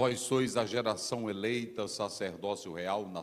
Vós sois a geração eleita, sacerdócio real, nação.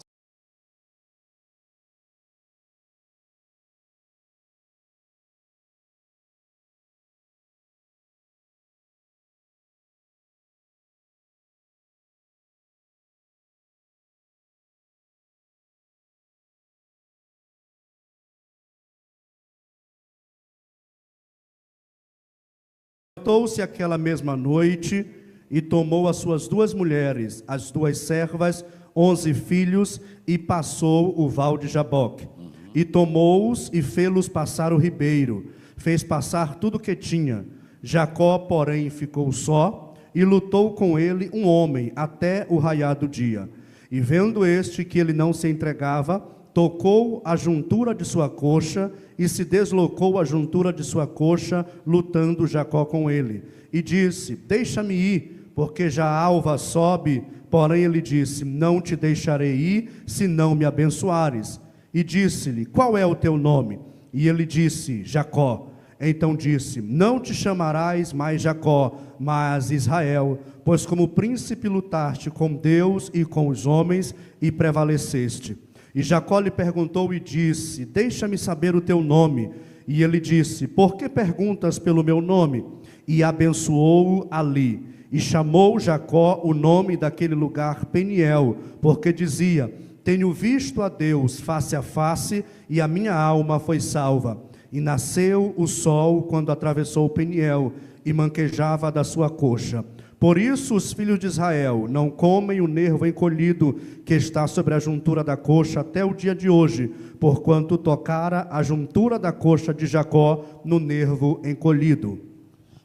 Levantou-se aquela mesma noite e tomou as suas 2 mulheres, as 2 servas, 11 filhos, e passou o val de Jaboque. E tomou-os e fê-los passar o ribeiro, fez passar tudo o que tinha. Jacó, porém, ficou só, e lutou com ele um homem até o raiar do dia. E vendo este que ele não se entregava, tocou a juntura de sua coxa, e se deslocou a juntura de sua coxa, lutando Jacó com ele. E disse: deixa-me ir, porque já a alva sobe. Porém ele disse: não te deixarei ir, se não me abençoares. E disse-lhe: qual é o teu nome? E ele disse: Jacó. Então disse: não te chamarás mais Jacó, mas Israel, pois como príncipe lutaste com Deus e com os homens, e prevaleceste. E Jacó lhe perguntou e disse: deixa-me saber o teu nome. E ele disse: por que perguntas pelo meu nome? E abençoou-o ali. E chamou Jacó o nome daquele lugar Peniel, porque dizia: tenho visto a Deus face a face, e a minha alma foi salva. E nasceu o sol quando atravessou o Peniel, e manquejava da sua coxa. Por isso os filhos de Israel não comem o nervo encolhido que está sobre a juntura da coxa até o dia de hoje, porquanto tocara a juntura da coxa de Jacó no nervo encolhido.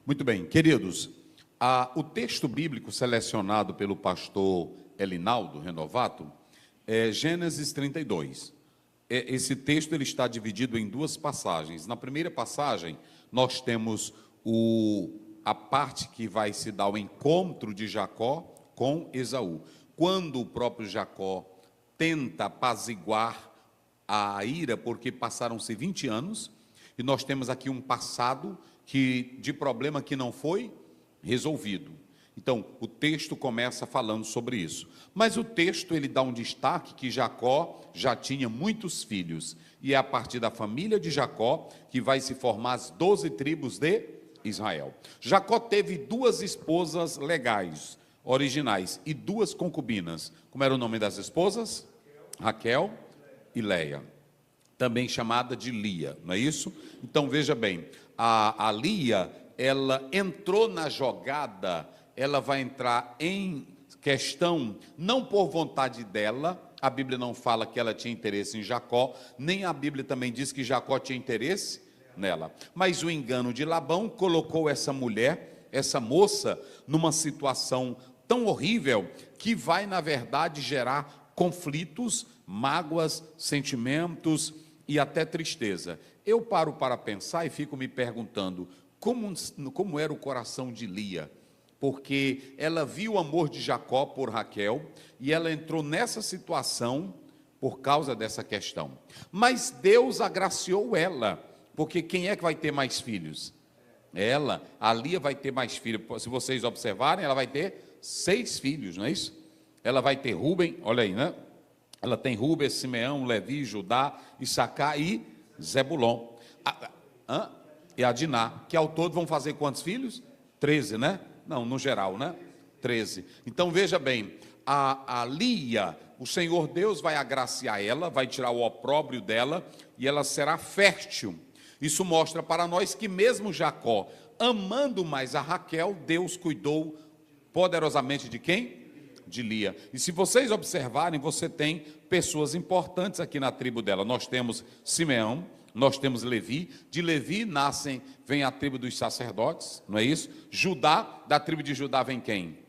Muito bem, queridos, o texto bíblico selecionado pelo pastor Elinaldo Renovato é Gênesis 32. Esse texto ele está dividido em 2 passagens. Na primeira passagem, nós temos a parte que vai se dar o encontro de Jacó com Esaú. Quando o próprio Jacó tenta apaziguar a ira, porque passaram-se 20 anos, e nós temos aqui um passado de problema que não foi resolvido. Então, o texto começa falando sobre isso. Mas o texto ele dá um destaque que Jacó já tinha muitos filhos. E é a partir da família de Jacó que vai se formar as 12 tribos de Israel. Jacó teve 2 esposas legais, originais, e 2 concubinas. Como era o nome das esposas? Raquel e Leia, também chamada de Lia, não é isso? Então veja bem, a Lia, ela entrou na jogada, ela vai entrar em questão, não por vontade dela. A Bíblia não fala que ela tinha interesse em Jacó, nem a Bíblia também diz que Jacó tinha interesse nela. Mas o engano de Labão colocou essa mulher, essa moça, numa situação tão horrível, que vai, na verdade, gerar conflitos, mágoas, sentimentos e até tristeza. Eu paro para pensar e fico me perguntando, como era o coração de Lia? Porque ela viu o amor de Jacó por Raquel, e ela entrou nessa situação por causa dessa questão. Mas Deus agraciou ela, porque quem é que vai ter mais filhos? Ela, a Lia vai ter mais filhos. Se vocês observarem, ela vai ter 6 filhos, não é isso? Ela vai ter Rúben, olha aí, né? Ela tem Rúben, Simeão, Levi, Judá, Issacar e Zebulon. E Adiná, que ao todo vão fazer quantos filhos? 13, né? Não, no geral, né? 13. Então veja bem, a Lia, o Senhor Deus vai agraciar ela, vai tirar o opróbrio dela, e ela será fértil. Isso mostra para nós que mesmo Jacó, amando mais a Raquel, Deus cuidou poderosamente de quem? De Lia. E se vocês observarem, você tem pessoas importantes aqui na tribo dela. Nós temos Simeão, nós temos Levi. De Levi vem a tribo dos sacerdotes, não é isso? Judá, da tribo de Judá vem quem?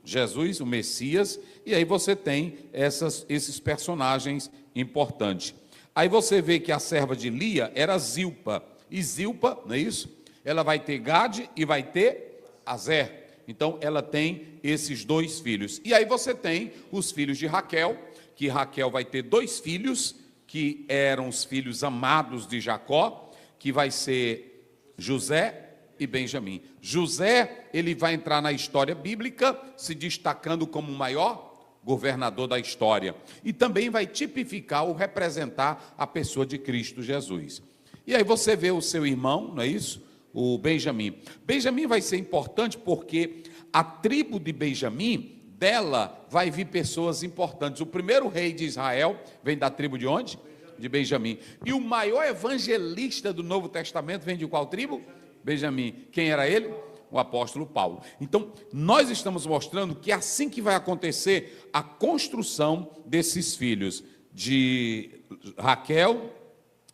Jesus, o Messias. E aí você tem esses personagens importantes. Aí você vê que a serva de Lia era Zilpa. E Zilpa, não é isso? Ela vai ter Gade e vai ter Azer. Então ela tem esses 2 filhos. E aí você tem os filhos de Raquel, que Raquel vai ter 2 filhos, que eram os filhos amados de Jacó, que vai ser José e Benjamim. José, ele vai entrar na história bíblica, se destacando como o maior governador da história. E também vai tipificar ou representar a pessoa de Cristo Jesus. E aí você vê o seu irmão, não é isso? O Benjamim. Benjamim vai ser importante porque a tribo de Benjamim, dela vai vir pessoas importantes. O primeiro rei de Israel vem da tribo de onde? De Benjamim. E o maior evangelista do Novo Testamento vem de qual tribo? Benjamim. Quem era ele? O apóstolo Paulo. Então, nós estamos mostrando que é assim que vai acontecer a construção desses filhos, de Raquel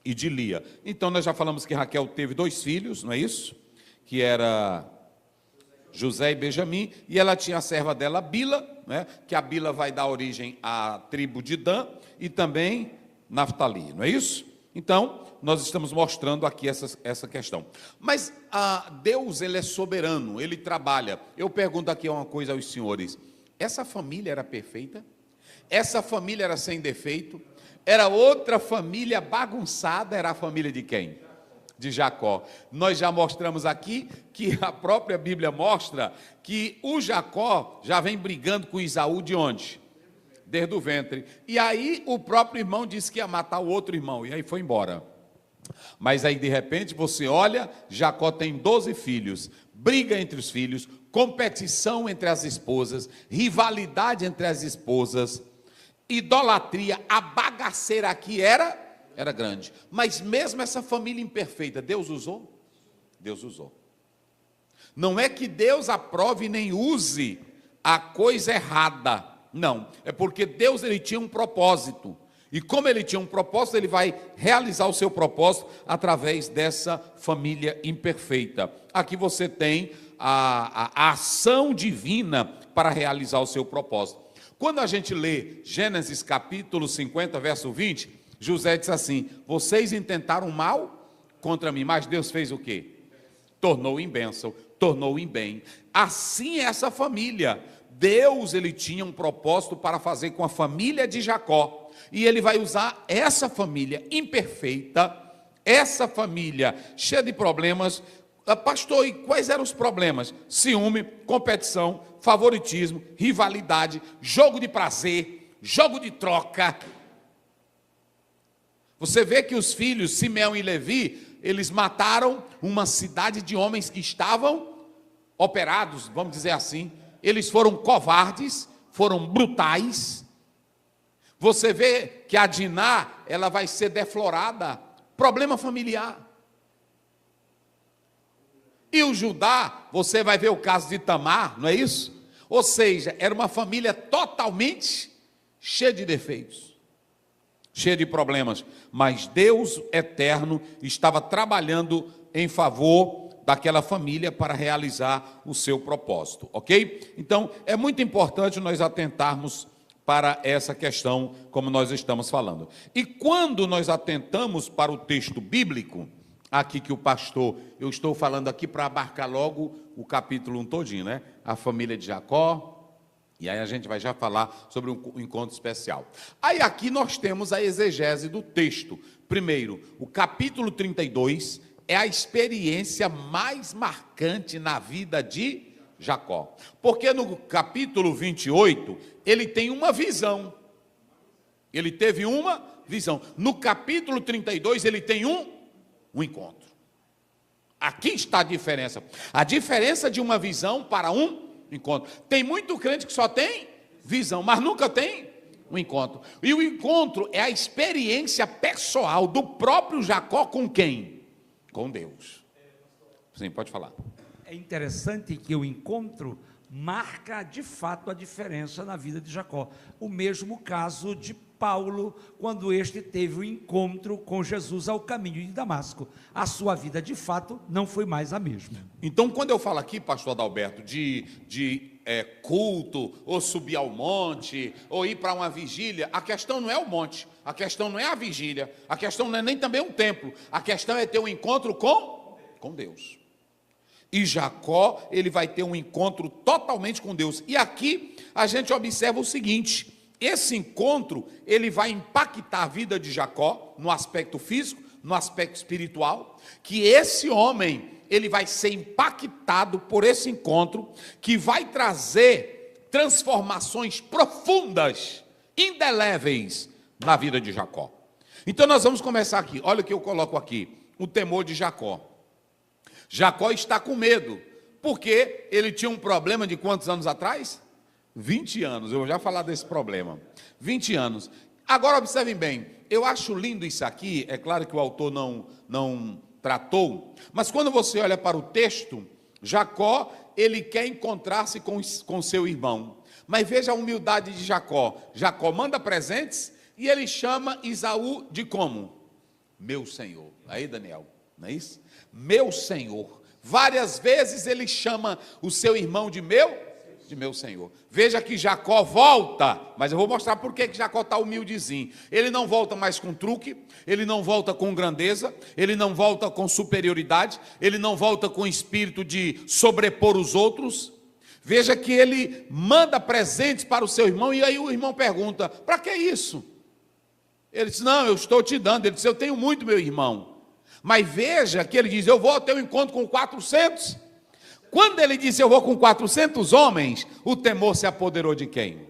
e de Lia. Então, nós já falamos que Raquel teve 2 filhos, não é isso? Que era José e Benjamim, e ela tinha a serva dela, Bila, né? Que a Bila vai dar origem à tribo de Dan e também Naftali, não é isso? Então, nós estamos mostrando aqui essa questão. Mas Deus, ele é soberano, ele trabalha. Eu pergunto aqui uma coisa aos senhores: essa família era perfeita? Essa família era sem defeito? Era outra família bagunçada? Era a família de quem? De Jacó. Nós já mostramos aqui que a própria Bíblia mostra que o Jacó já vem brigando com Esaú de onde? Desde o ventre. E aí o próprio irmão disse que ia matar o outro irmão, e aí foi embora. Mas aí de repente você olha, Jacó tem 12 filhos, briga entre os filhos, competição entre as esposas, rivalidade entre as esposas, idolatria, a bagaceira aqui era grande. Mas mesmo essa família imperfeita, Deus usou? Deus usou. Não é que Deus aprove nem use a coisa errada, não. É porque Deus, ele tinha um propósito. E como ele tinha um propósito, ele vai realizar o seu propósito através dessa família imperfeita. Aqui você tem a ação divina para realizar o seu propósito. Quando a gente lê Gênesis capítulo 50, verso 20, José diz assim: vocês intentaram mal contra mim, mas Deus fez o quê? Tornou em bênção, tornou em bem. Assim é essa família. Deus, ele tinha um propósito para fazer com a família de Jacó, e ele vai usar essa família imperfeita, essa família cheia de problemas. Pastor, e quais eram os problemas? Ciúme, competição, favoritismo, rivalidade, jogo de prazer, jogo de troca. Você vê que os filhos, Simeão e Levi, eles mataram uma cidade de homens que estavam operados, vamos dizer assim. Eles foram covardes, foram brutais. Você vê que a Diná, ela vai ser deflorada, problema familiar. E o Judá, você vai ver o caso de Tamar, não é isso? Ou seja, era uma família totalmente cheia de defeitos, cheia de problemas. Mas Deus eterno estava trabalhando em favor daquela família para realizar o seu propósito, ok? Então, é muito importante nós atentarmos para essa questão, como nós estamos falando. E quando nós atentamos para o texto bíblico, aqui que o pastor, eu estou falando aqui para abarcar logo o capítulo 1 todinho, né? A família de Jacó, e aí a gente vai já falar sobre um encontro especial. Aí aqui nós temos a exegese do texto. Primeiro, o capítulo 32 é a experiência mais marcante na vida de Jacó. Porque no capítulo 28, ele tem uma visão. Ele teve uma visão. No capítulo 32, ele tem um encontro. Aqui está a diferença. A diferença de uma visão para um encontro. Tem muito crente que só tem visão, mas nunca tem um encontro. E o encontro é a experiência pessoal do próprio Jacó com quem? Com Deus. Sim, pode falar. É interessante que o encontro marca de fato a diferença na vida de Jacó. O mesmo caso de Paulo, quando este teve o encontro com Jesus ao caminho de Damasco. A sua vida de fato não foi mais a mesma. Então, quando eu falo aqui, pastor Adalberto, de culto, ou subir ao monte, ou ir para uma vigília, a questão não é o monte, a questão não é a vigília, a questão não é nem também um templo, a questão é ter um encontro com Deus. E Jacó, ele vai ter um encontro totalmente com Deus. E aqui a gente observa o seguinte: esse encontro, ele vai impactar a vida de Jacó, no aspecto físico, no aspecto espiritual, que esse homem, ele vai ser impactado por esse encontro, que vai trazer transformações profundas, indeléveis, na vida de Jacó. Então nós vamos começar aqui, olha o que eu coloco aqui, o temor de Jacó. Jacó está com medo, porque ele tinha um problema de quantos anos atrás? 20 anos, eu vou já falar desse problema. 20 anos. Agora observem bem, eu acho lindo isso aqui, é claro que o autor não tratou, mas quando você olha para o texto, Jacó, ele quer encontrar-se com seu irmão. Mas veja a humildade de Jacó. Jacó manda presentes e ele chama Esaú de como? Meu senhor. Aí, Daniel, não é isso? Meu senhor. Várias vezes ele chama o seu irmão de meu senhor. Veja que Jacó volta, mas eu vou mostrar por que Jacó está humildezinho. Ele não volta mais com truque, ele não volta com grandeza, ele não volta com superioridade, ele não volta com espírito de sobrepor os outros. Veja que ele manda presentes para o seu irmão, e aí o irmão pergunta, para que isso? Ele diz, não, eu estou te dando. Ele diz, eu tenho muito, meu irmão. Mas veja que ele diz, eu vou ter um encontro com 400. Quando ele disse, eu vou com 400 homens, o temor se apoderou de quem?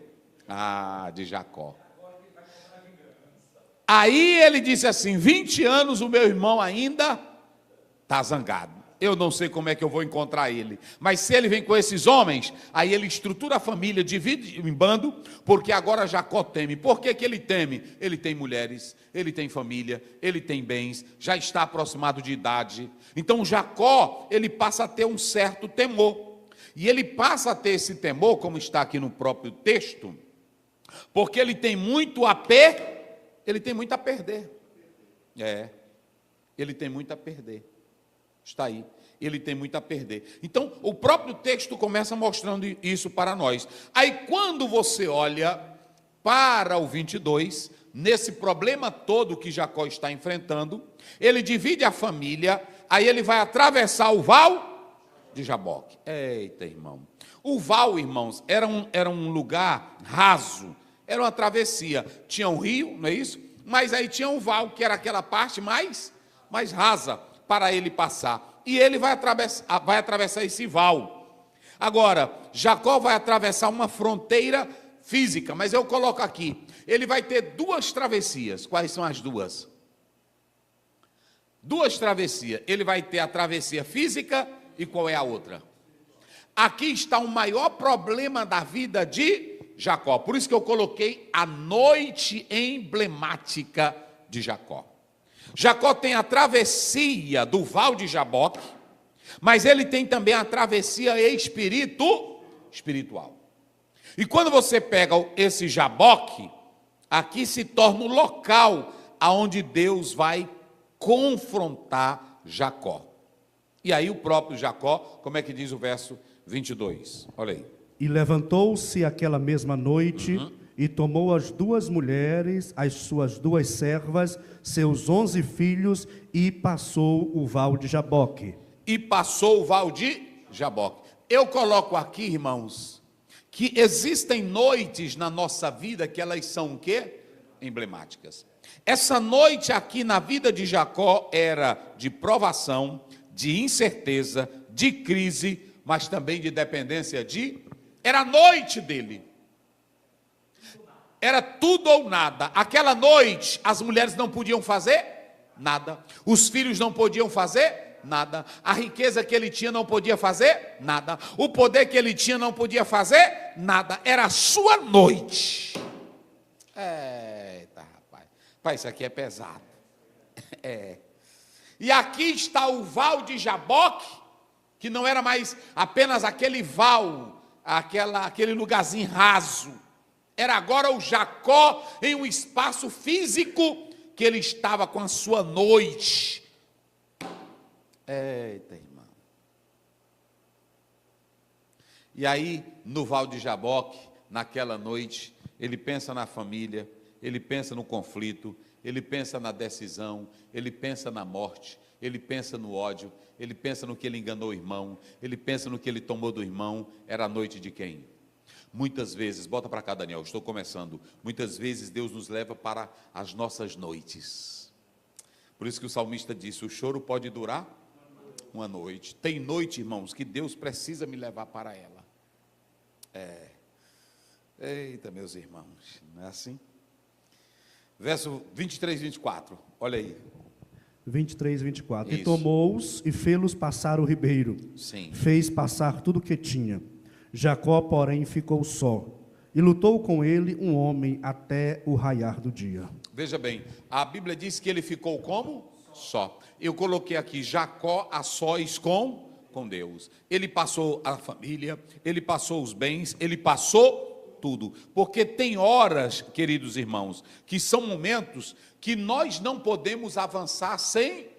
De Jacó. Aí ele disse assim, 20 anos o meu irmão ainda está zangado. Eu não sei como é que eu vou encontrar ele. Mas se ele vem com esses homens, aí ele estrutura a família, divide em bando, porque agora Jacó teme. Por que ele teme? Ele tem mulheres, ele tem família, ele tem bens, já está aproximado de idade. Então Jacó, ele passa a ter um certo temor. E ele passa a ter esse temor, como está aqui no próprio texto, porque ele tem muito a perder. Ele tem muito a perder. Ele tem muito a perder. Está aí, ele tem muito a perder. Então, o próprio texto começa mostrando isso para nós. Aí, quando você olha para o 22, nesse problema todo que Jacó está enfrentando, ele divide a família, aí ele vai atravessar o val de Jaboque. Eita, irmão. O val, irmãos, era um lugar raso, era uma travessia. Tinha um rio, não é isso? Mas aí tinha um val, que era aquela parte mais rasa, para ele passar, e ele vai atravessar esse val. Agora, Jacó vai atravessar uma fronteira física, mas eu coloco aqui, ele vai ter duas travessias. Quais são as duas? Duas travessias, ele vai ter a travessia física, e qual é a outra? Aqui está o maior problema da vida de Jacó, por isso que eu coloquei a noite emblemática de Jacó. Jacó tem a travessia do val de Jaboque, mas ele tem também a travessia espiritual. E quando você pega esse Jaboque, aqui se torna o local aonde Deus vai confrontar Jacó. E aí o próprio Jacó, como é que diz o verso 22? Olha aí. E levantou-se aquela mesma noite, e tomou as duas mulheres, as suas duas servas, seus 11 filhos, e passou o val de Jaboque. E passou o val de Jaboque. Eu coloco aqui, irmãos, que existem noites na nossa vida que elas são o quê? Emblemáticas. Essa noite aqui na vida de Jacó era de provação, de incerteza, de crise, mas também de dependência Era a noite dele. Era tudo ou nada. Aquela noite, as mulheres não podiam fazer nada. Os filhos não podiam fazer nada. A riqueza que ele tinha não podia fazer nada. O poder que ele tinha não podia fazer nada. Era a sua noite. Eita, rapaz. Pai, isso aqui é pesado. E aqui está o val de Jaboque, que não era mais apenas aquele val, aquele lugarzinho raso. Era agora o Jacó em um espaço físico que ele estava com a sua noite. Eita, irmão. E aí, no val de Jaboque, naquela noite, ele pensa na família, ele pensa no conflito, ele pensa na decisão, ele pensa na morte, ele pensa no ódio, ele pensa no que ele enganou o irmão, ele pensa no que ele tomou do irmão. Era a noite de quem? Muitas vezes, bota para cá, Daniel, estou começando. Muitas vezes Deus nos leva para as nossas noites. Por isso que o salmista disse, o choro pode durar uma noite. Tem noite, irmãos, que Deus precisa me levar para ela. Eita, meus irmãos, não é assim? Verso 23 e 24, olha aí. 23, 24. Isso. E tomou-os e fê-los passar o ribeiro. Sim. Fez passar tudo o que tinha. Jacó, porém, ficou só. E lutou com ele um homem até o raiar do dia. Veja bem, a Bíblia diz que ele ficou como? Só. Eu coloquei aqui Jacó a sós com Deus. Ele passou a família, ele passou os bens, ele passou tudo. Porque tem horas, queridos irmãos, que são momentos que nós não podemos avançar sem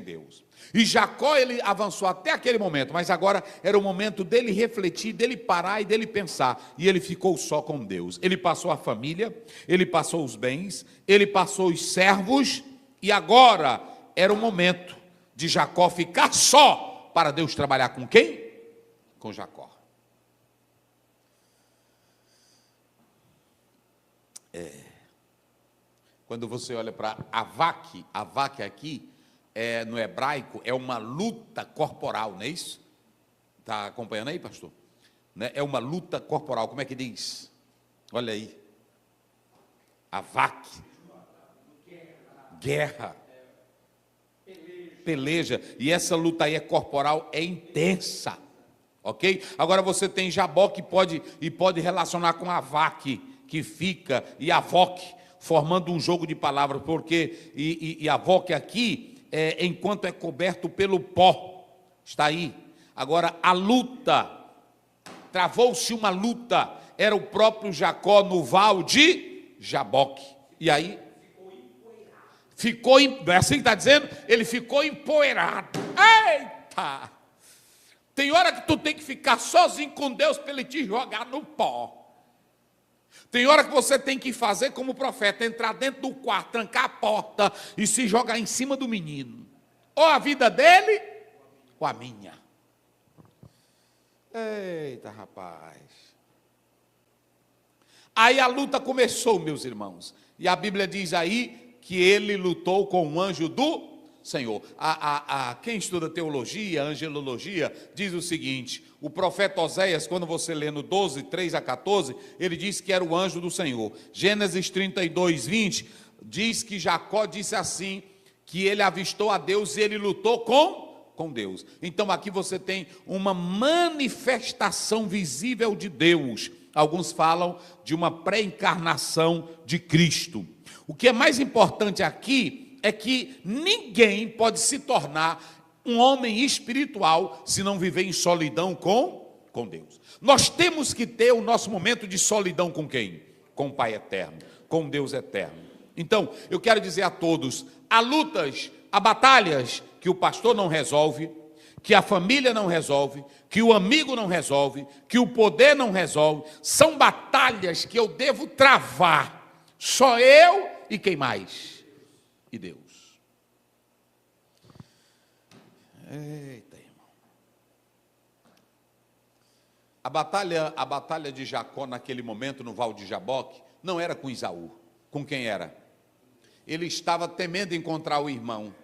Deus. E Jacó, ele avançou até aquele momento, mas agora era o momento dele refletir, dele parar e dele pensar. E ele ficou só com Deus. Ele passou a família, ele passou os bens, ele passou os servos, e agora era o momento de Jacó ficar só, para Deus trabalhar com quem? Com Jacó. Quando você olha para Avaque aqui, no hebraico, é uma luta corporal, não é isso? Está acompanhando aí, pastor? Né? É uma luta corporal, como é que diz? Olha aí. Avaque. Guerra. Peleja. E essa luta aí é corporal, é intensa. Ok? Agora você tem Jabó que pode relacionar com Avaque, que fica, e Avoque, formando um jogo de palavras, porque e Avoque aqui, enquanto é coberto pelo pó, está aí. Agora a luta, travou-se uma luta, era o próprio Jacó no val de Jaboque, e aí ficou, não é assim que está dizendo? Ele ficou empoeirado. Eita! Tem hora que tu tem que ficar sozinho com Deus para ele te jogar no pó. Tem hora que você tem que fazer como o profeta, entrar dentro do quarto, trancar a porta e se jogar em cima do menino. Ou a vida dele, ou a minha. Eita, rapaz. Aí a luta começou, meus irmãos. E a Bíblia diz aí que ele lutou com o anjo do Senhor. Quem estuda teologia, angelologia, diz o seguinte: o profeta Oséias, quando você lê no 12, 3 a 14, ele diz que era o anjo do Senhor. Gênesis 32, 20, diz que Jacó disse assim, que ele avistou a Deus e ele lutou com Deus. Então aqui você tem uma manifestação visível de Deus. Alguns falam de uma pré-encarnação de Cristo. O que é mais importante aqui é que ninguém pode se tornar um homem espiritual se não viver em solidão com Deus. Nós temos que ter o nosso momento de solidão com quem? Com o Pai eterno, com Deus eterno. Então, eu quero dizer a todos, há lutas, há batalhas que o pastor não resolve, que a família não resolve, que o amigo não resolve, que o poder não resolve. São batalhas que eu devo travar, só eu e quem mais? E Deus. Eita, irmão. A batalha de Jacó naquele momento no Val de Jaboque não era com Isaú. Com quem era? Ele estava temendo encontrar o irmão.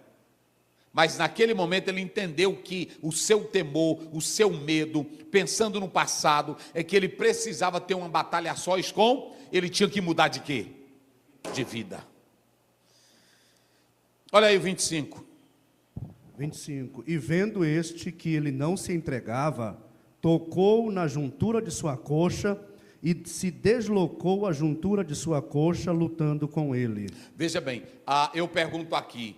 Mas naquele momento ele entendeu que o seu temor, o seu medo, pensando no passado, é que ele precisava ter uma batalha a sós com, ele tinha que mudar de quê? De vida. Olha aí o 25. 25. E vendo este que ele não se entregava, tocou na juntura de sua coxa e se deslocou a juntura de sua coxa, lutando com ele. Veja bem, eu pergunto aqui,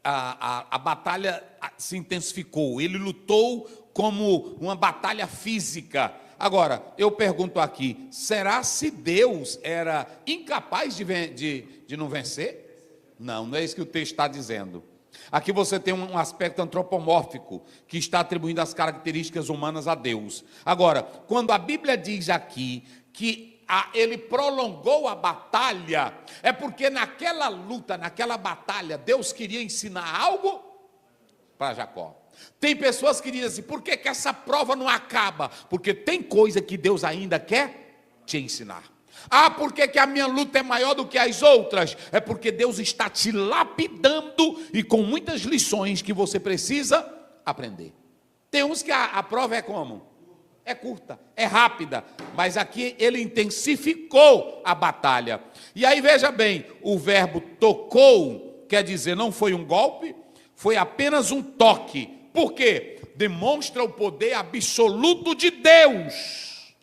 a batalha se intensificou, ele lutou como uma batalha física. Agora, eu pergunto aqui, será se Deus era incapaz de não vencer? Não, não é isso que o texto está dizendo. Aqui você tem um aspecto antropomórfico, que está atribuindo as características humanas a Deus. Agora, quando a Bíblia diz aqui que ele prolongou a batalha, é porque naquela luta, naquela batalha, Deus queria ensinar algo para Jacó. Tem pessoas que dizem assim, por que essa prova não acaba? Porque tem coisa que Deus ainda quer te ensinar. Por que a minha luta é maior do que as outras? É porque Deus está te lapidando e com muitas lições que você precisa aprender. Tem uns que a prova é como? É curta, é rápida, mas aqui ele intensificou a batalha. E aí veja bem, o verbo tocou, quer dizer, não foi um golpe, foi apenas um toque. Por quê? Demonstra o poder absoluto de Deus.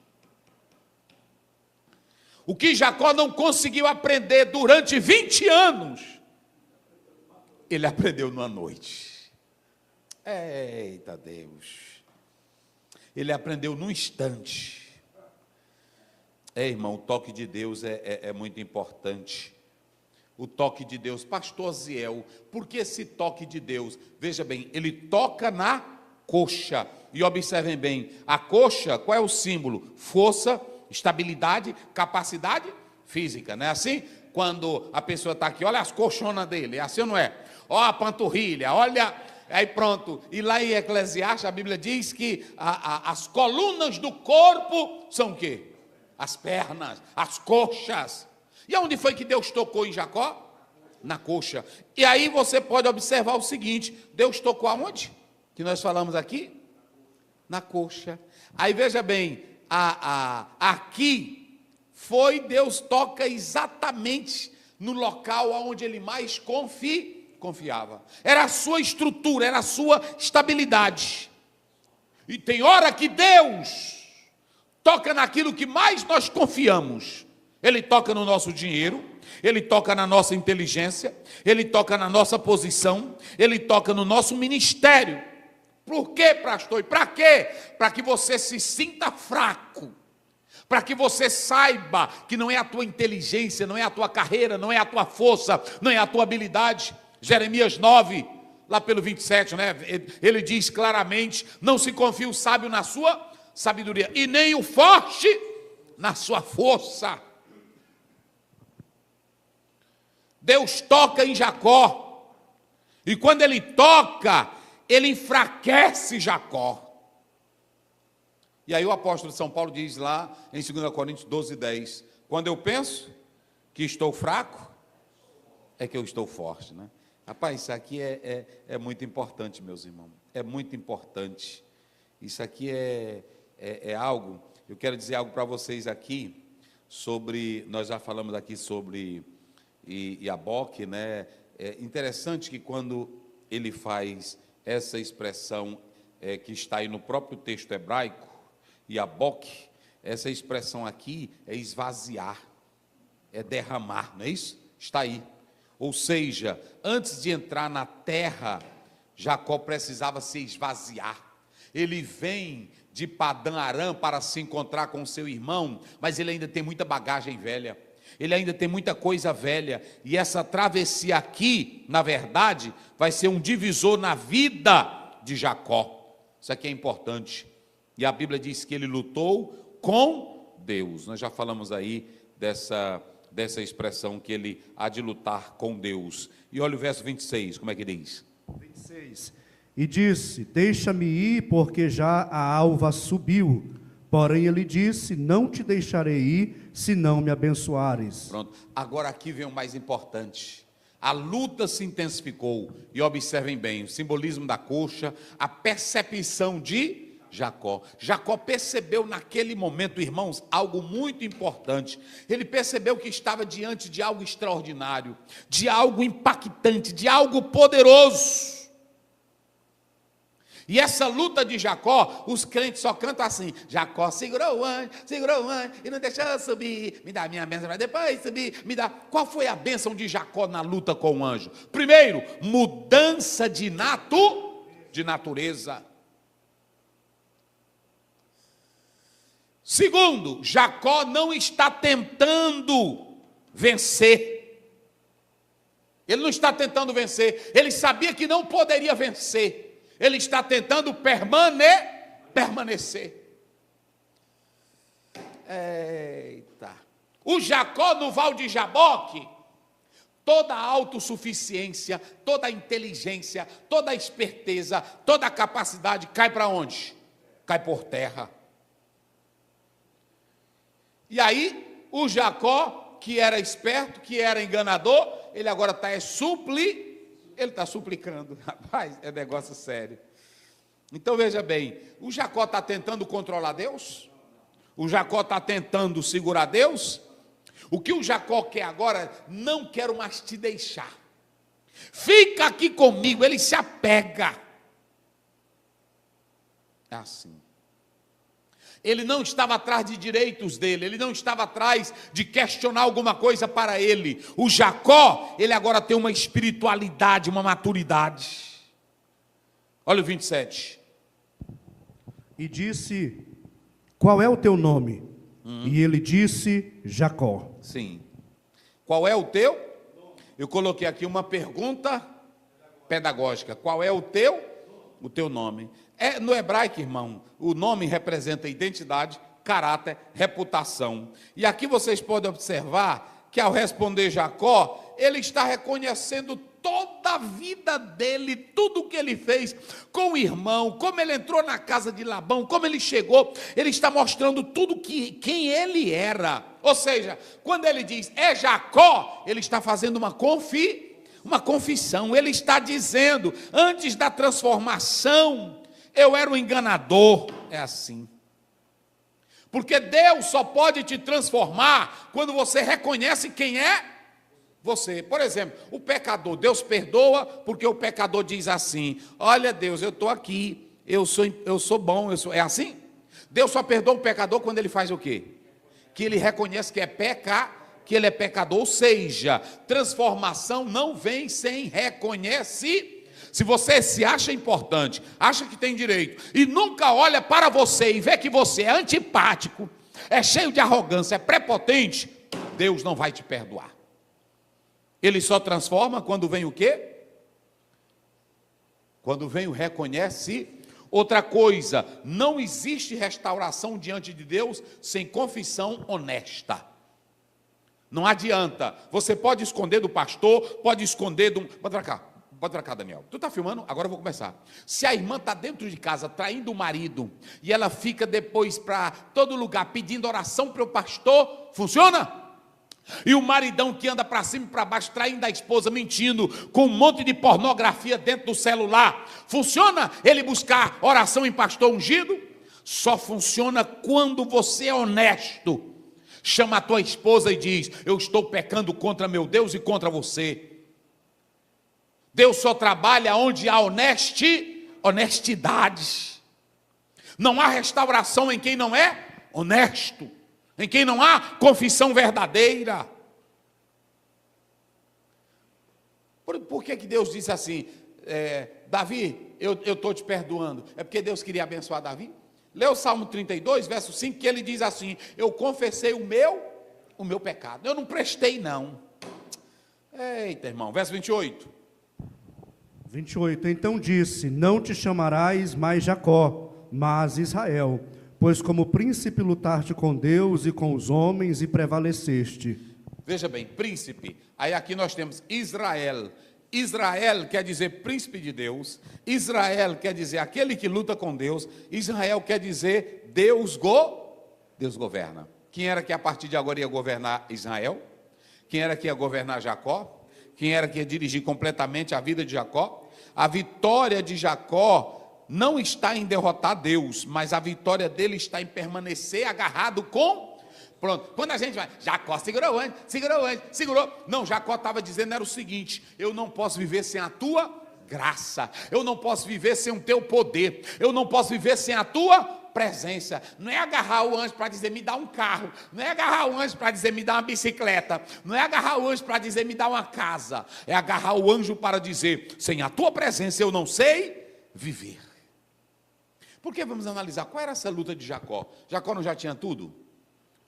O que Jacó não conseguiu aprender durante 20 anos, ele aprendeu numa noite. Eita Deus! Ele aprendeu num instante. Irmão, o toque de Deus é muito importante. O toque de Deus. Pastor Ziel, por que esse toque de Deus? Veja bem, ele toca na coxa. E observem bem, a coxa, qual é o símbolo? Força, estabilidade, capacidade física, não é assim? Quando a pessoa está aqui, olha as coxonas dele, é assim ou não é? Olha a panturrilha, olha, aí pronto. E lá em Eclesiastes, a Bíblia diz que as colunas do corpo são o quê? As pernas, as coxas. E aonde foi que Deus tocou em Jacó? Na coxa. E aí você pode observar o seguinte, Deus tocou aonde? Que nós falamos aqui? Na coxa. Aí veja bem, aqui foi, Deus toca exatamente no local onde ele mais confiava. Era a sua estrutura, era a sua estabilidade. E tem hora que Deus toca naquilo que mais nós confiamos. Ele toca no nosso dinheiro, ele toca na nossa inteligência, ele toca na nossa posição, ele toca no nosso ministério. Por quê, pastor? E para quê? Para que você se sinta fraco. Para que você saiba que não é a tua inteligência, não é a tua carreira, não é a tua força, não é a tua habilidade. Jeremias 9, lá pelo 27, né? Ele diz claramente, não se confie o sábio na sua sabedoria, e nem o forte na sua força. Deus toca em Jacó, e quando ele toca, ele enfraquece Jacó. E aí o apóstolo São Paulo diz lá em 2 Coríntios 12, 10, quando eu penso que estou fraco, é que eu estou forte, né? Rapaz, isso aqui é muito importante, meus irmãos, é muito importante. Isso aqui é algo, eu quero dizer algo para vocês aqui, sobre, nós já falamos aqui sobre Iaboque, né? É interessante que quando ele faz essa expressão que está aí no próprio texto hebraico, Iaboque, essa expressão aqui é esvaziar, é derramar, não é isso? Está aí. Ou seja, antes de entrar na terra, Jacó precisava se esvaziar. Ele vem de Padã Arã para se encontrar com seu irmão, mas ele ainda tem muita bagagem velha. Ele ainda tem muita coisa velha. E essa travessia aqui, na verdade, vai ser um divisor na vida de Jacó. Isso aqui é importante. E a Bíblia diz que ele lutou com Deus. Nós já falamos aí dessa expressão que ele há de lutar com Deus. E olha o verso 26, como é que diz? 26. E disse, deixa-me ir, porque já a alva subiu. Porém ele disse, não te deixarei ir, se não me abençoares. Pronto, agora aqui vem o mais importante. A luta se intensificou. E observem bem, o simbolismo da coxa, a percepção de Jacó. Jacó percebeu naquele momento, irmãos, algo muito importante. Ele percebeu que estava diante de algo extraordinário, de algo impactante, de algo poderoso. E essa luta de Jacó, os crentes só cantam assim, Jacó segurou o anjo, e não deixou eu subir, me dá a minha bênção para depois subir, me dá. Qual foi a bênção de Jacó na luta com o anjo? Primeiro, mudança de natureza. Segundo, Jacó não está tentando vencer. Ele não está tentando vencer. Ele sabia que não poderia vencer. Ele está tentando permanecer. Eita. O Jacó no Val de Jaboque, toda a autossuficiência, toda a inteligência, toda a esperteza, toda a capacidade cai para onde? Cai por terra. E aí, o Jacó, que era esperto, que era enganador, ele agora está ele está suplicando. Rapaz, é negócio sério. Então veja bem, o Jacó está tentando controlar Deus? O Jacó está tentando segurar Deus? O que o Jacó quer agora, não quero mais te deixar. Fica aqui comigo, ele se apega. É assim. Ele não estava atrás de direitos dele, ele não estava atrás de questionar alguma coisa para ele. O Jacó, ele agora tem uma espiritualidade, uma maturidade. Olha o 27. E disse: qual é o teu nome? E ele disse: Jacó. Sim. Qual é o teu? Eu coloquei aqui uma pergunta pedagógica. Qual é o teu? O teu nome. No hebraico, irmão, o nome representa identidade, caráter, reputação. E aqui vocês podem observar que ao responder Jacó, ele está reconhecendo toda a vida dele, tudo o que ele fez com o irmão, como ele entrou na casa de Labão, como ele chegou, ele está mostrando tudo quem ele era. Ou seja, quando ele diz é Jacó, ele está fazendo uma confissão, ele está dizendo, antes da transformação, eu era um enganador. É assim. Porque Deus só pode te transformar quando você reconhece quem é você. Por exemplo, o pecador, Deus perdoa porque o pecador diz assim: olha Deus, eu estou aqui, eu sou bom, é assim? Deus só perdoa o pecador quando ele faz o quê? Que ele reconhece que que ele é pecador, ou seja, transformação não vem sem reconhece. Se você se acha importante, acha que tem direito, e nunca olha para você e vê que você é antipático, é cheio de arrogância, é prepotente, Deus não vai te perdoar. Ele só transforma quando vem o quê? Quando vem o reconhece. Outra coisa, não existe restauração diante de Deus sem confissão honesta. Não adianta, você pode esconder do pastor, pode esconder do... Pode pra cá, Daniel. Tu está filmando? Agora eu vou começar. Se a irmã está dentro de casa, traindo o marido, e ela fica depois para todo lugar pedindo oração para o pastor, funciona? E o maridão que anda para cima e para baixo, traindo a esposa, mentindo, com um monte de pornografia dentro do celular, funciona ele buscar oração em pastor ungido? Só funciona quando você é honesto. Chama a tua esposa e diz: eu estou pecando contra meu Deus e contra você. Deus só trabalha onde há honestidade. Não há restauração em quem não é honesto, em quem não há confissão verdadeira. Por que Deus disse assim, Davi, eu estou te perdoando? É porque Deus queria abençoar Davi? Lê o Salmo 32, verso 5, que ele diz assim: eu confessei o meu pecado, eu não prestei não. Eita, irmão, verso 28. 28, então disse: não te chamarás mais Jacó, mas Israel, pois como príncipe lutaste com Deus e com os homens e prevaleceste. Veja bem, príncipe, aí aqui nós temos Israel. Israel quer dizer príncipe de Deus, Israel quer dizer aquele que luta com Deus, Israel quer dizer Deus governa. Quem era que a partir de agora ia governar Israel? Quem era que ia governar Jacó? Quem era que ia dirigir completamente a vida de Jacó? A vitória de Jacó não está em derrotar Deus, mas a vitória dele está em permanecer agarrado com... Pronto, quando a gente vai, Jacó segurou antes. Não, Jacó estava dizendo era o seguinte: eu não posso viver sem a tua graça, eu não posso viver sem o teu poder, eu não posso viver sem a tua presença. Não é agarrar o anjo para dizer me dá um carro, não é agarrar o anjo para dizer me dá uma bicicleta, não é agarrar o anjo para dizer me dá uma casa, é agarrar o anjo para dizer sem a tua presença eu não sei viver. Porque vamos analisar qual era essa luta de Jacó. Jacó não já tinha tudo?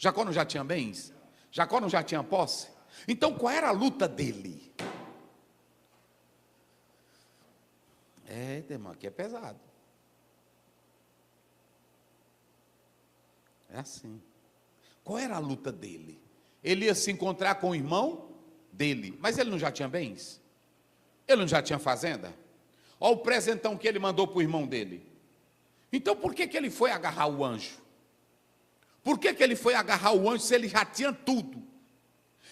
Jacó não já tinha bens? Jacó não já tinha posse? Então qual era a luta dele? Irmão, aqui é pesado. É assim. Qual era a luta dele? Ele ia se encontrar com o irmão dele, mas ele não já tinha bens? Ele não já tinha fazenda? Olha o presentão que ele mandou para o irmão dele. Então por que ele foi agarrar o anjo? Por que ele foi agarrar o anjo se ele já tinha tudo?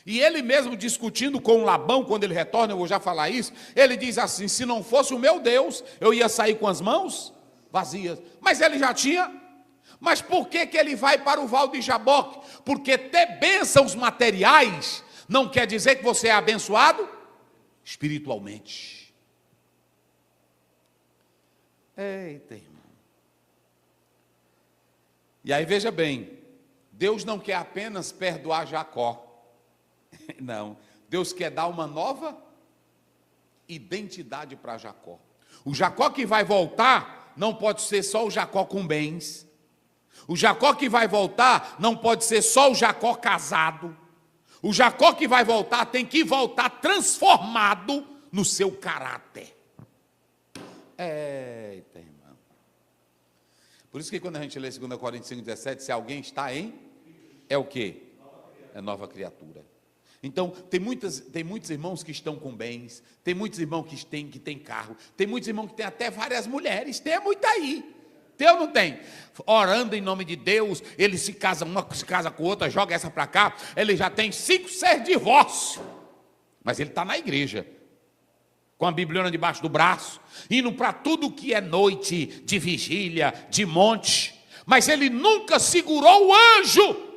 E ele mesmo discutindo com Labão, quando ele retorna, eu vou já falar isso, ele diz assim: se não fosse o meu Deus, eu ia sair com as mãos vazias. Mas ele já tinha. Mas por que ele vai para o Val de Jaboque? Porque ter bênçãos materiais não quer dizer que você é abençoado espiritualmente. Eita, irmão. E aí veja bem, Deus não quer apenas perdoar Jacó. Não, Deus quer dar uma nova identidade para Jacó. O Jacó que vai voltar não pode ser só o Jacó com bens. O Jacó que vai voltar não pode ser só o Jacó casado. O Jacó que vai voltar tem que voltar transformado no seu caráter. Eita, irmão. Por isso que quando a gente lê 2 Coríntios 5,17, se alguém está em, é o quê? É nova criatura. Então, tem muitos irmãos que estão com bens, tem muitos irmãos que têm carro, tem muitos irmãos que têm até várias mulheres, tem muito aí. Tem ou não tem? Orando em nome de Deus, ele se casa, uma se casa com outra, joga essa para cá, ele já tem 5, 6 divórcios. Mas ele está na igreja, com a Bibliona debaixo do braço, indo para tudo que é noite, de vigília, de monte. Mas ele nunca segurou o anjo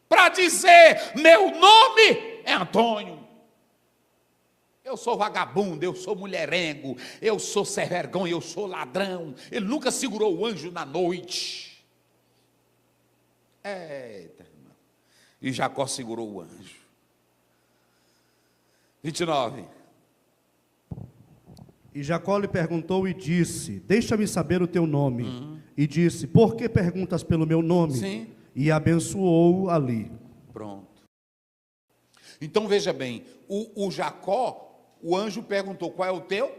para dizer, meu nome é Antônio. Eu sou vagabundo, eu sou mulherengo, eu sou sem vergonha, eu sou ladrão. Ele nunca segurou o anjo na noite. Eita, irmão. E Jacó segurou o anjo. 29. E Jacó lhe perguntou e disse, deixa-me saber o teu nome. E disse, por que perguntas pelo meu nome? Sim. E abençoou ali. Pronto. Então veja bem, o Jacó, o anjo perguntou, qual é o teu?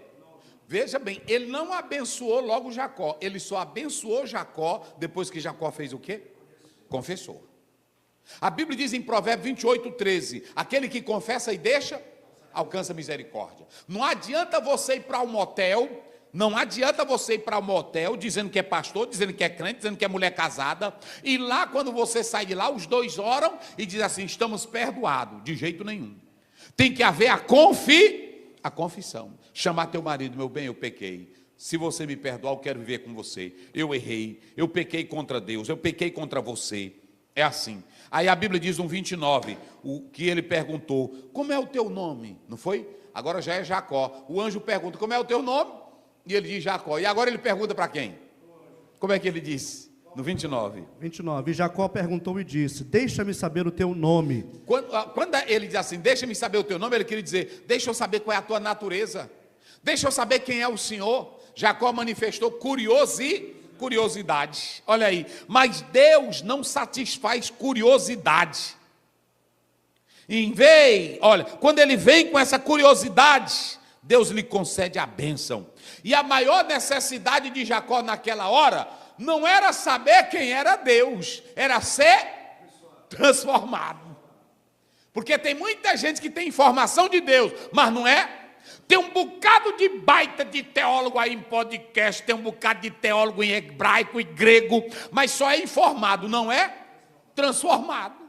Veja bem, ele não abençoou logo Jacó, ele só abençoou Jacó depois que Jacó fez o quê? Confessou. A Bíblia diz em Provérbios 28:13, aquele que confessa e deixa, alcança misericórdia. Não adianta você ir para um motel, dizendo que é pastor, dizendo que é crente, dizendo que é mulher casada, e lá quando você sai de lá, os dois oram e dizem assim, estamos perdoados, de jeito nenhum. Tem que haver a confissão. Chamar teu marido, meu bem, eu pequei. Se você me perdoar, eu quero viver com você. Eu errei, eu pequei contra Deus, eu pequei contra você. É assim. Aí a Bíblia diz no 29, o que ele perguntou, como é o teu nome? Não foi? Agora já é Jacó. O anjo pergunta, como é o teu nome? E ele diz Jacó. E agora ele pergunta para quem? Como é que ele diz? No 29. 29. E Jacó perguntou e disse, deixa-me saber o teu nome. Quando ele diz assim, deixa-me saber o teu nome, ele queria dizer, deixa eu saber qual é a tua natureza. Deixa eu saber quem é o Senhor. Jacó manifestou curiosidade. Olha aí. Mas Deus não satisfaz curiosidade. Quando ele vem com essa curiosidade, Deus lhe concede a bênção. E a maior necessidade de Jacó naquela hora não era saber quem era Deus, era ser transformado. Porque tem muita gente que tem informação de Deus, mas não é. Tem um bocado de baita de teólogo aí em podcast, tem um bocado de teólogo em hebraico e grego, mas só é informado, não é transformado.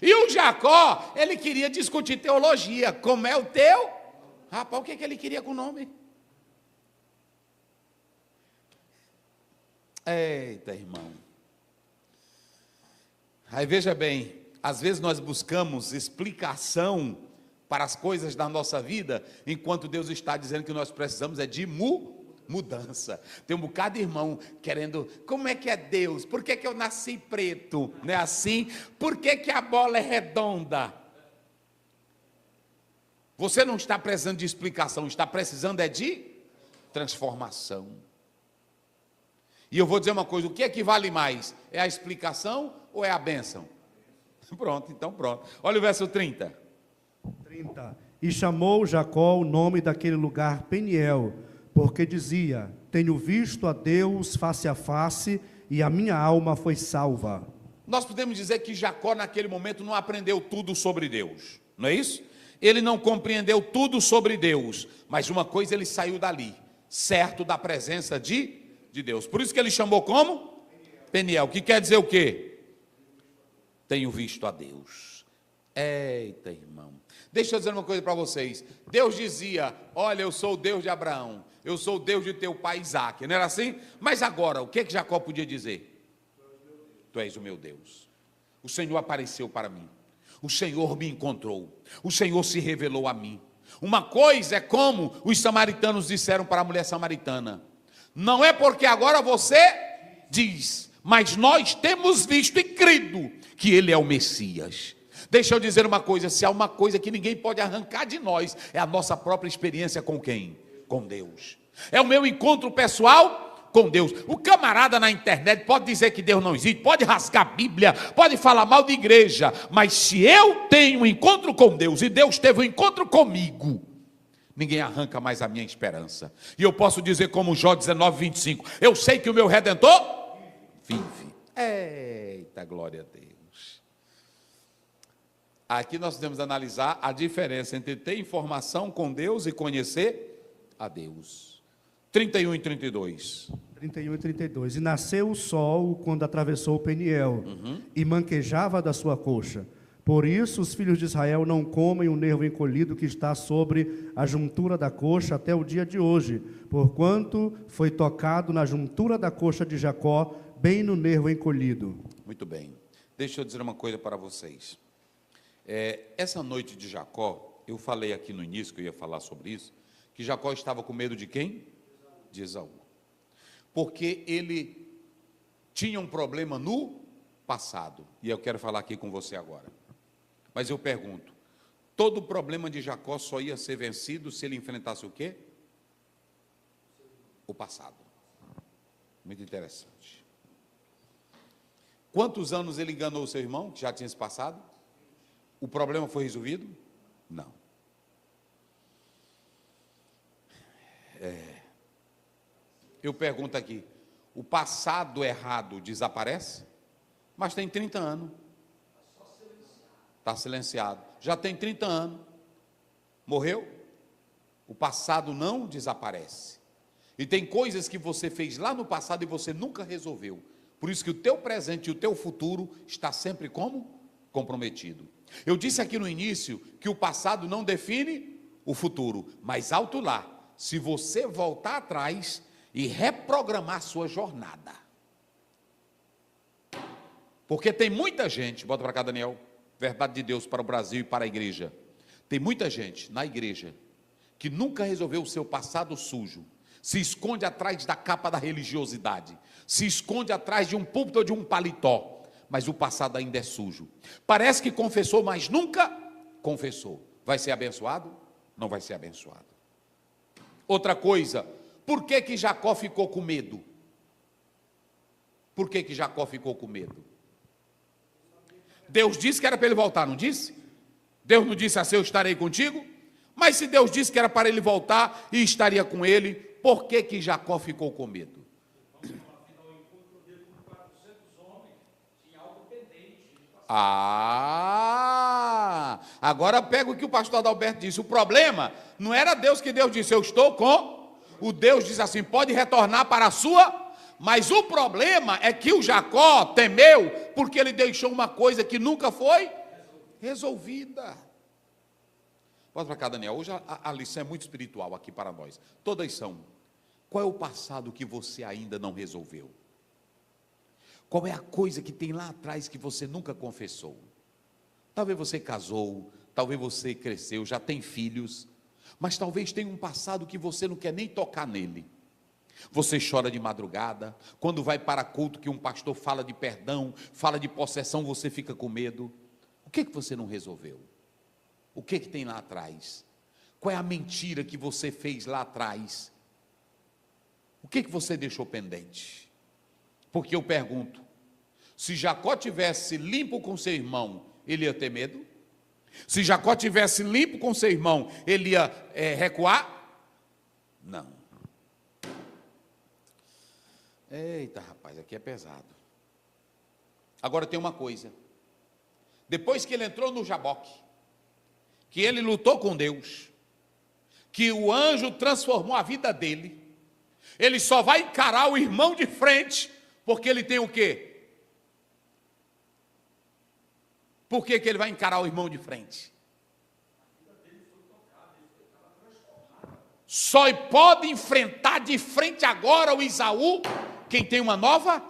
E o Jacó, ele queria discutir teologia, como é o teu? Rapaz, o que ele queria com o nome? Eita, irmão. Aí veja bem, às vezes nós buscamos explicação para as coisas da nossa vida, enquanto Deus está dizendo que nós precisamos de mudança. Tem um bocado de irmão querendo, como é que é Deus? Por que eu nasci preto? Não é assim? Por que a bola é redonda? Você não está precisando de explicação, está precisando de transformação. E eu vou dizer uma coisa, o que é que vale mais? É a explicação ou é a bênção? Pronto, então pronto. Olha o verso 30. 30. E chamou Jacó o nome daquele lugar Peniel, porque dizia, tenho visto a Deus face a face, e a minha alma foi salva. Nós podemos dizer que Jacó naquele momento não aprendeu tudo sobre Deus, não é isso? Ele não compreendeu tudo sobre Deus, mas uma coisa ele saiu dali, certo da presença de Deus. Por isso que ele chamou como? Peniel, que quer dizer o quê? Tenho visto a Deus. Eita, irmão. Deixa eu dizer uma coisa para vocês. Deus dizia: olha, eu sou o Deus de Abraão, eu sou o Deus de teu pai Isaque. Não era assim? Mas agora, o que Jacó podia dizer? Tu és o meu Deus. O Senhor apareceu para mim. O Senhor me encontrou. O Senhor se revelou a mim. Uma coisa é como os samaritanos disseram para a mulher samaritana: não é porque agora você diz, mas nós temos visto e crido que ele é o Messias. Deixa eu dizer uma coisa: se há uma coisa que ninguém pode arrancar de nós, é a nossa própria experiência com quem? Com Deus. É o meu encontro pessoal com Deus. O camarada na internet pode dizer que Deus não existe, pode rasgar a Bíblia, pode falar mal de igreja, mas se eu tenho um encontro com Deus e Deus teve um encontro comigo, ninguém arranca mais a minha esperança. E eu posso dizer como Jó 19:25, eu sei que o meu Redentor vive. Eita, glória a Deus. Aqui nós temos que analisar a diferença entre ter informação com Deus e conhecer a Deus. 31 e 32. 31 e 32. E nasceu o sol quando atravessou o Peniel, e manquejava da sua coxa. Por isso os filhos de Israel não comem o nervo encolhido que está sobre a juntura da coxa até o dia de hoje, porquanto foi tocado na juntura da coxa de Jacó, bem no nervo encolhido. Muito bem. Deixa eu dizer uma coisa para vocês. Essa noite de Jacó, eu falei aqui no início que eu ia falar sobre isso, que Jacó estava com medo de quem? De Esaú. Porque ele tinha um problema no passado, e eu quero falar aqui com você agora. Mas eu pergunto, todo o problema de Jacó só ia ser vencido se ele enfrentasse o quê? O passado. Muito interessante. Quantos anos ele enganou o seu irmão, que já tinha se passado? O problema foi resolvido? Não. Eu pergunto aqui, o passado errado desaparece? Mas tem 30 anos. Está silenciado. Já tem 30 anos. Morreu? O passado não desaparece. E tem coisas que você fez lá no passado e você nunca resolveu. Por isso que o teu presente e o teu futuro está sempre como? Comprometido. Eu disse aqui no início que o passado não define o futuro, mas alto lá, se você voltar atrás e reprogramar sua jornada. Porque tem muita gente, bota para cá, Daniel, verdade de Deus para o Brasil e para a igreja. Tem muita gente na igreja que nunca resolveu o seu passado sujo, se esconde atrás da capa da religiosidade, se esconde atrás de um púlpito ou de um paletó, mas o passado ainda é sujo. Parece que confessou, mas nunca confessou. Vai ser abençoado? Não vai ser abençoado. Outra coisa, por que que Jacó ficou com medo? Por que que Jacó ficou com medo? Deus disse que era para ele voltar, não disse? Deus não disse assim, eu estarei contigo? Mas se Deus disse que era para ele voltar e estaria com ele, por que que Jacó ficou com medo? Agora pega o que o pastor Adalberto disse. O problema não era Deus que Deus disse, eu estou com. O Deus diz assim, pode retornar para a sua. Mas o problema é que o Jacó temeu, porque ele deixou uma coisa que nunca foi resolvida. Bota para cá, Daniel. Hoje a lição é muito espiritual aqui para nós. Todas são. Qual é o passado que você ainda não resolveu? Qual é a coisa que tem lá atrás que você nunca confessou? Talvez você casou, talvez você cresceu, já tem filhos, mas talvez tenha um passado que você não quer nem tocar nele. Você chora de madrugada, quando vai para culto que um pastor fala de perdão, fala de possessão, você fica com medo. O que você não resolveu? O que tem lá atrás? Qual é a mentira que você fez lá atrás? O que você deixou pendente? Porque eu pergunto, se Jacó tivesse limpo com seu irmão, ele ia ter medo? Se Jacó tivesse limpo com seu irmão, ele ia recuar? Não. Eita, rapaz, aqui é pesado. Agora tem uma coisa. Depois que ele entrou no Jaboque, que ele lutou com Deus, que o anjo transformou a vida dele, ele só vai encarar o irmão de frente, porque ele tem o quê? Por que que ele vai encarar o irmão de frente? Só pode enfrentar de frente agora o Esaú quem tem uma nova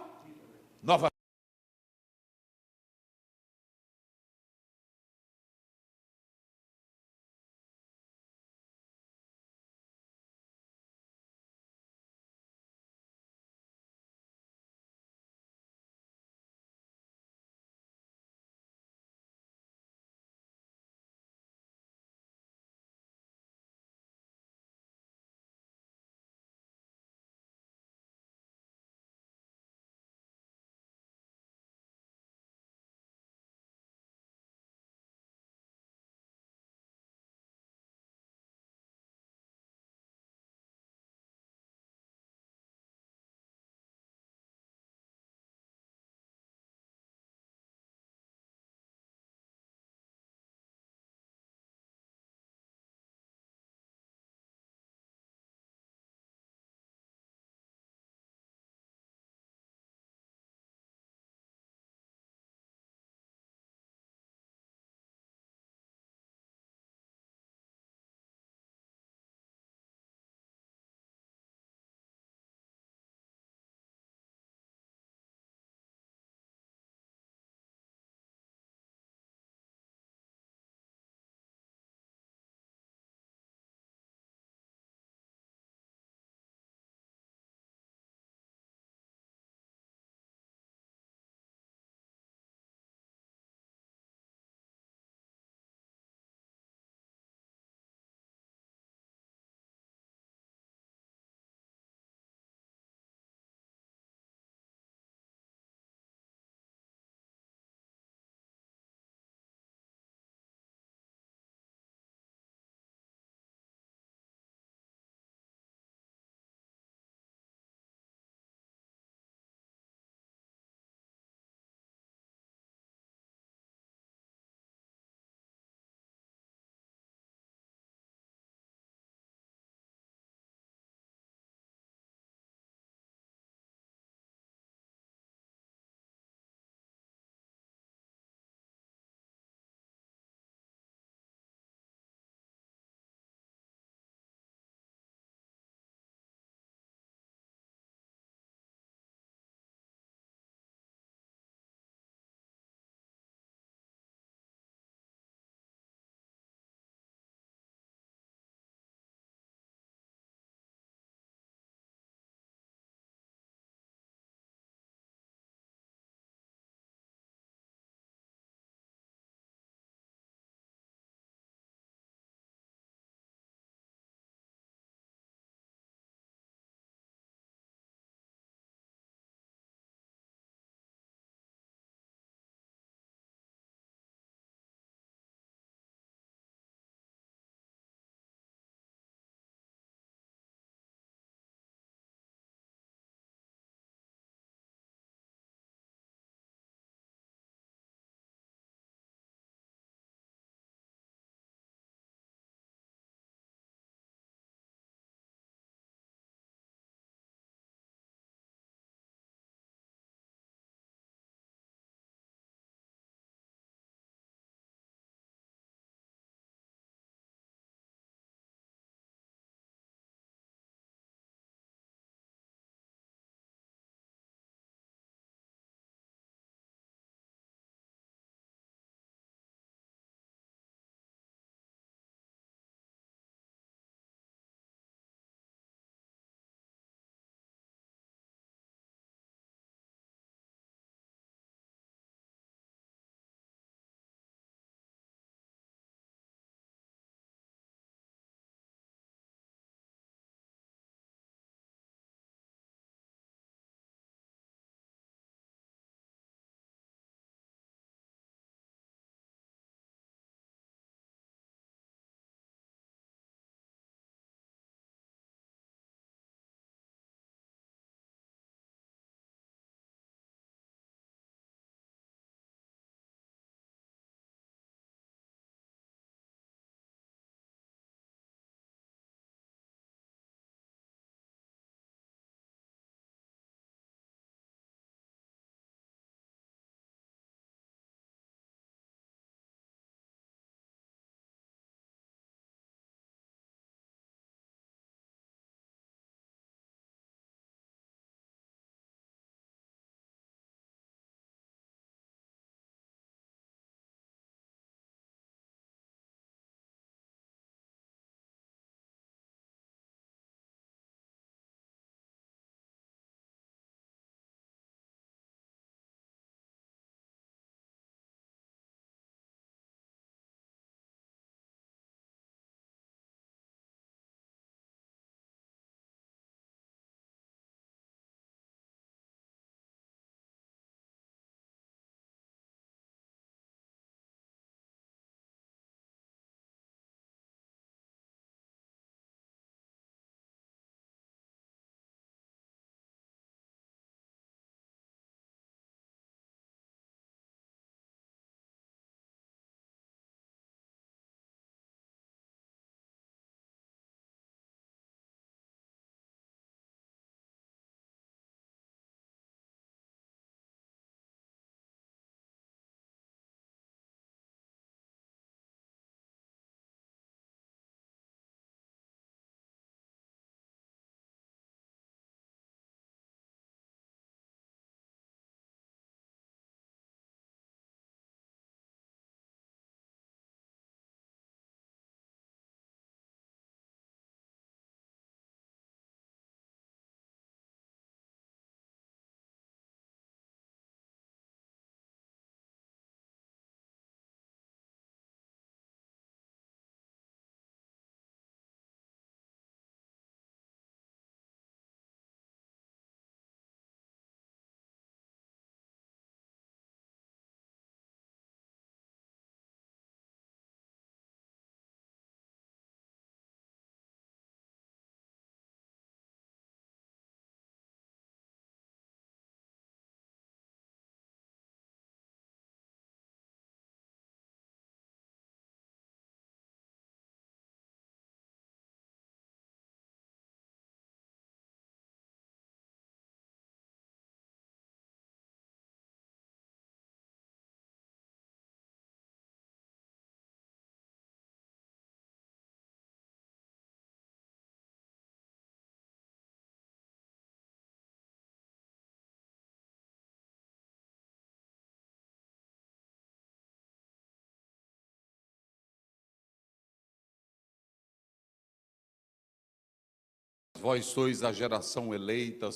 Vós sois a geração eleita,